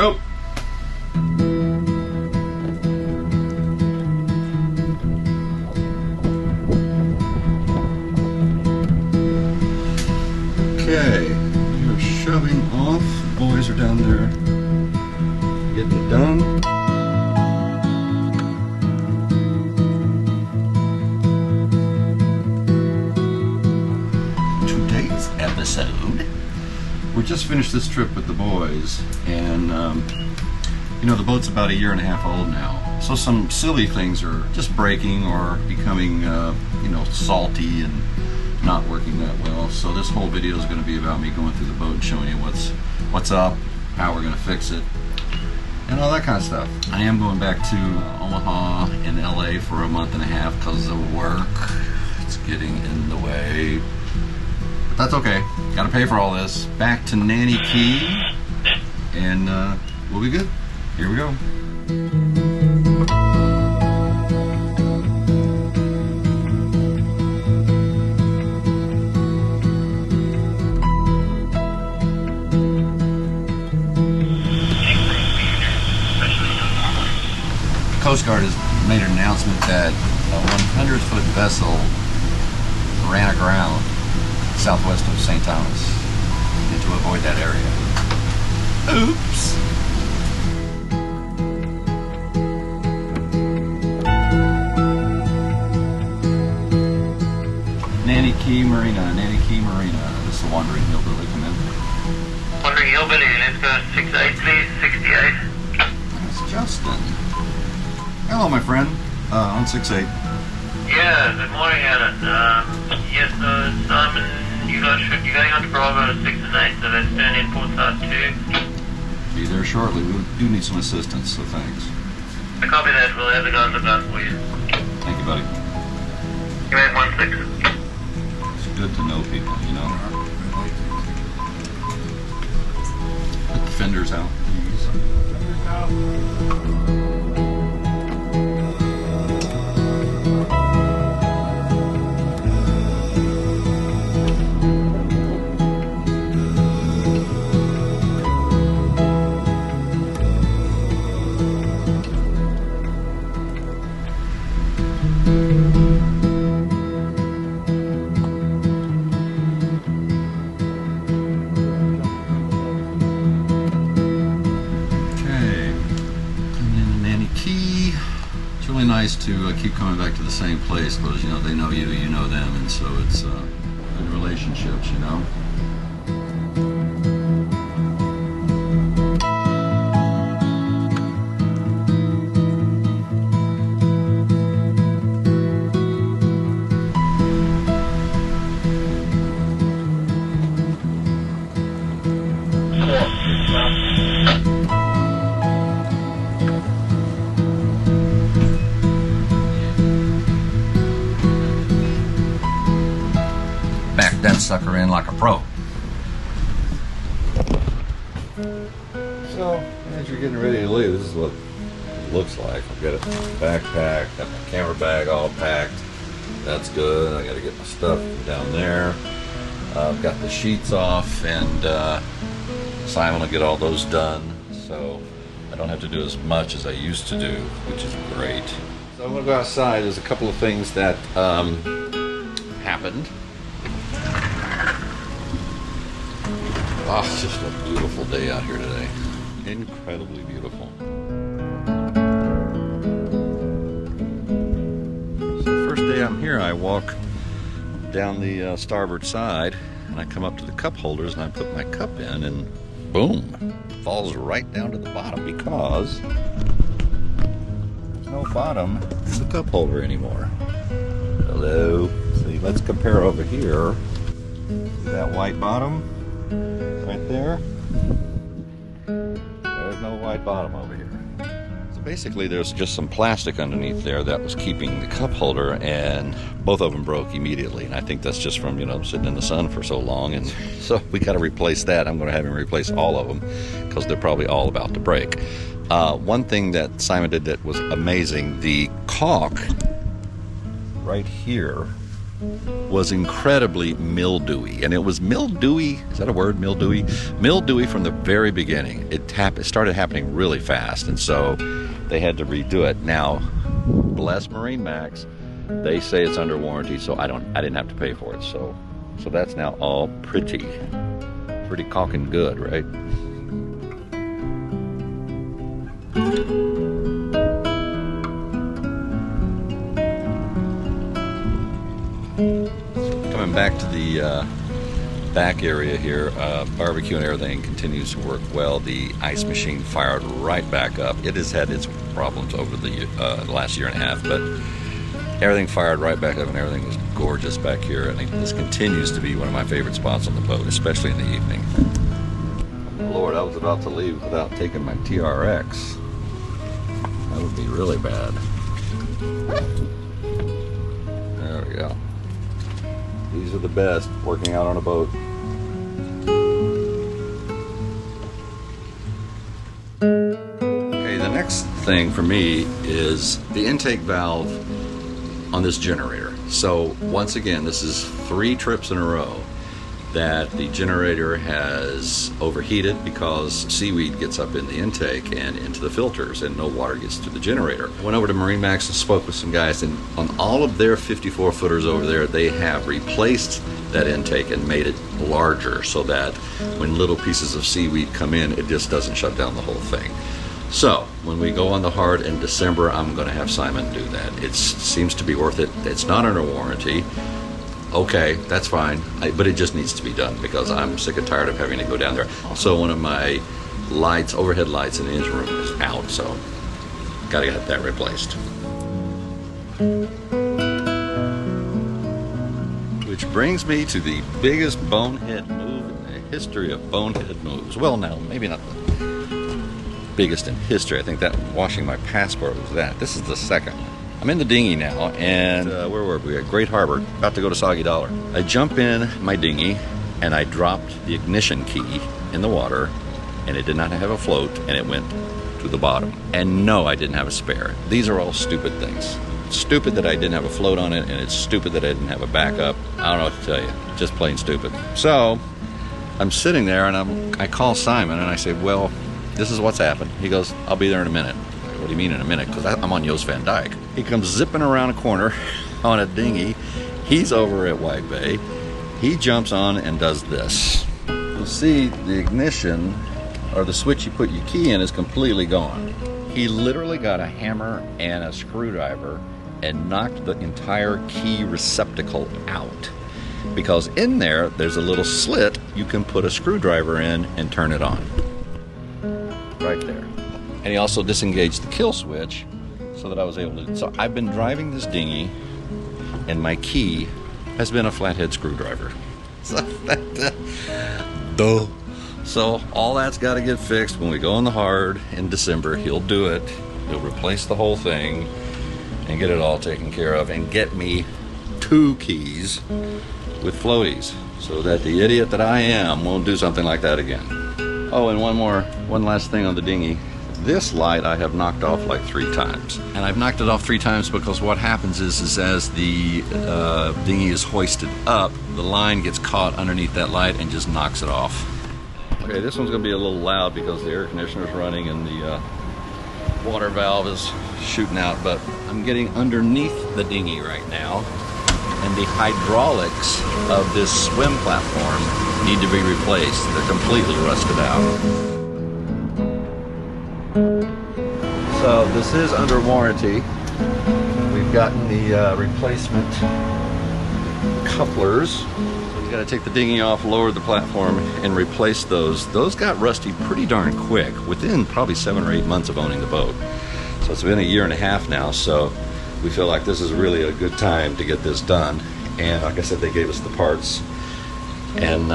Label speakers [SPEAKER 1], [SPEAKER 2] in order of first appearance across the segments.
[SPEAKER 1] Go! Okay, we are shoving off. The boys are down there getting it done. Today's episode, we just finished this trip with the boys, and you know, the boat's about 1.5 years old now, so some silly things are just breaking or becoming you know, salty and not working that well. So this whole video is going to be about me going through the boat and showing you what's up, how we're going to fix it, and all that kind of stuff. I am going back to Omaha and LA for 1.5 months because of work. It's getting in the way, but that's okay. Got to pay for all this. Back to Nanny Key, and we'll be good. Here we go. Coast Guard has made an announcement that a 100-foot vessel ran aground southwest of St. Thomas, and to avoid that area. Oops! Nanny Key Marina, Nanny Key Marina. This is the Wandering Hillbilly. Come in.
[SPEAKER 2] Wandering Hillbilly, let's go 68 please, 68.
[SPEAKER 1] That's Justin. Hello, my friend. On 6'8".
[SPEAKER 2] Yeah, good morning, Alan. Yes, Simon, you're going on to Bravo 6 and 8, so let's turn in port side 2.
[SPEAKER 1] Be there shortly. We do need some assistance, so thanks.
[SPEAKER 2] I copy that. We'll have the guys look out for you.
[SPEAKER 1] Thank you, buddy.
[SPEAKER 2] You made 1-6.
[SPEAKER 1] It's good to know people, you know. Put the fenders out. Nice to keep coming back to the same place, because, you know, they know you, you know them, and so it's good relationships, you know. That sucker in like a pro. So, as you're getting ready to leave, this is what it looks like. I've got a backpack, got my camera bag all packed. That's good. I got to get my stuff down there. I've got the sheets off, and Simon will get all those done. So I don't have to do as much as I used to do, which is great. So I'm going to go outside. There's a couple of things that happened. Oh, it's just a beautiful day out here today. Incredibly beautiful. So the first day I'm here, I walk down the starboard side, and I come up to the cup holders, and I put my cup in, and boom, falls right down to the bottom, because there's no bottom in the cup holder anymore. Hello. See, let's compare over here. See that white bottom? Right there. There's no white bottom over here. So basically there's just some plastic underneath there that was keeping the cup holder, and both of them broke immediately. And I think that's just from, you know, sitting in the sun for so long. And so we got to replace that. I'm going to have him replace all of them, because they're probably all about to break. One thing that Simon did that was amazing, the caulk right here was incredibly mildewy, and it was mildewy, is that a word, mildewy? Mildewy from the very beginning. It started happening really fast, and so they had to redo it. Now, bless MarineMax, they say it's under warranty, so I didn't have to pay for it, so that's now all pretty caulking good, right? Coming back to the back area here, barbecue and everything continues to work well. The ice machine fired right back up. It has had its problems over the last year and a half, but everything fired right back up and everything was gorgeous back here. I think this continues to be one of my favorite spots on the boat, especially in the evening. Lord, I was about to leave without taking my TRX. That would be really bad. There we go. These are the best working out on a boat. Okay, the next thing for me is the intake valve on this generator. So once again, this is 3 trips in a row that the generator has overheated because seaweed gets up in the intake and into the filters and no water gets to the generator. I went over to MarineMax and spoke with some guys, and on all of their 54 footers over there, they have replaced that intake and made it larger so that when little pieces of seaweed come in, it just doesn't shut down the whole thing. So when we go on the hard in December, I'm going to have Simon do that. It seems to be worth it. It's not under warranty. Okay, that's fine, but it just needs to be done because I'm sick and tired of having to go down there. Also, one of my lights, overhead lights in the engine room is out, so gotta get that replaced. Which brings me to the biggest bonehead move in the history of bonehead moves. Well, no, maybe not the biggest in history. I think that washing my passport was that. This is the second one. I'm in the dinghy now, and where were we? At Great Harbor, about to go to Soggy Dollar. I jump in my dinghy, and I dropped the ignition key in the water, and it did not have a float, and it went to the bottom. And no, I didn't have a spare. These are all stupid things. It's stupid that I didn't have a float on it, and it's stupid that I didn't have a backup. I don't know what to tell you. Just plain stupid. So, I'm sitting there, and I call Simon, and I say, well, this is what's happened. He goes, I'll be there in a minute. What do you mean in a minute? Because I'm on Joost Van Dyke. He comes zipping around a corner on a dinghy. He's over at White Bay. He jumps on and does this. You'll see the ignition, or the switch you put your key in, is completely gone. He literally got a hammer and a screwdriver and knocked the entire key receptacle out. Because in there's a little slit you can put a screwdriver in and turn it on. Right there. And he also disengaged the kill switch so that I was able to. So I've been driving this dinghy, and my key has been a flathead screwdriver. So all that's got to get fixed when we go on the hard in December. He'll do it. He'll replace the whole thing and get it all taken care of and get me 2 keys with floaties so that the idiot that I am won't do something like that again. Oh, and one last thing on the dinghy. This light I have knocked off like 3 times. And I've knocked it off 3 times because what happens is as the dinghy is hoisted up, the line gets caught underneath that light and just knocks it off. Okay, this one's gonna be a little loud because the air conditioner's running and the water valve is shooting out, but I'm getting underneath the dinghy right now, and the hydraulics of this swim platform need to be replaced. They're completely rusted out. So this is under warranty. We've gotten the replacement couplers. So we've got to take the dinghy off, lower the platform, and replace those. Those got rusty pretty darn quick, within probably 7 or 8 months of owning the boat. So it's been a year and a half now, so we feel like this is really a good time to get this done. And like I said, they gave us the parts. And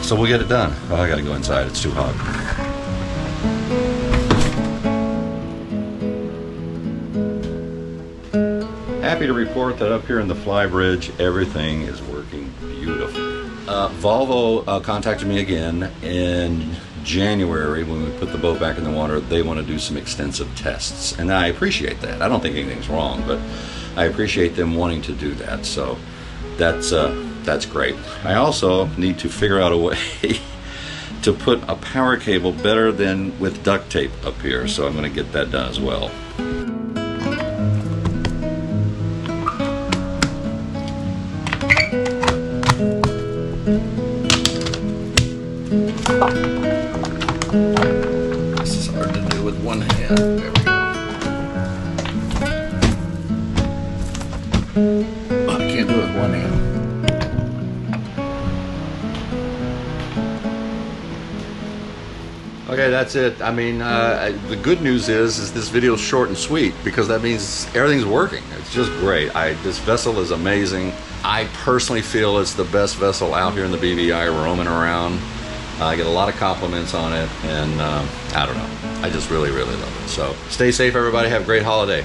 [SPEAKER 1] so we'll get it done. Oh, I got to go inside. It's too hot. Happy to report that up here in the flybridge, everything is working beautifully. Volvo contacted me again in January when we put the boat back in the water. They want to do some extensive tests, and I appreciate that. I don't think anything's wrong, but I appreciate them wanting to do that. So that's great. I also need to figure out a way to put a power cable better than with duct tape up here, so I'm going to get that done as well. This is hard to do with one hand. There we go. Oh, I can't do it with one hand. Okay, that's it. I mean, the good news is this video is short and sweet, because that means everything's working. It's just great. This vessel is amazing. I personally feel it's the best vessel out here in the BVI roaming around. I get a lot of compliments on it, and I don't know. I just really, really love it. So stay safe, everybody. Have a great holiday.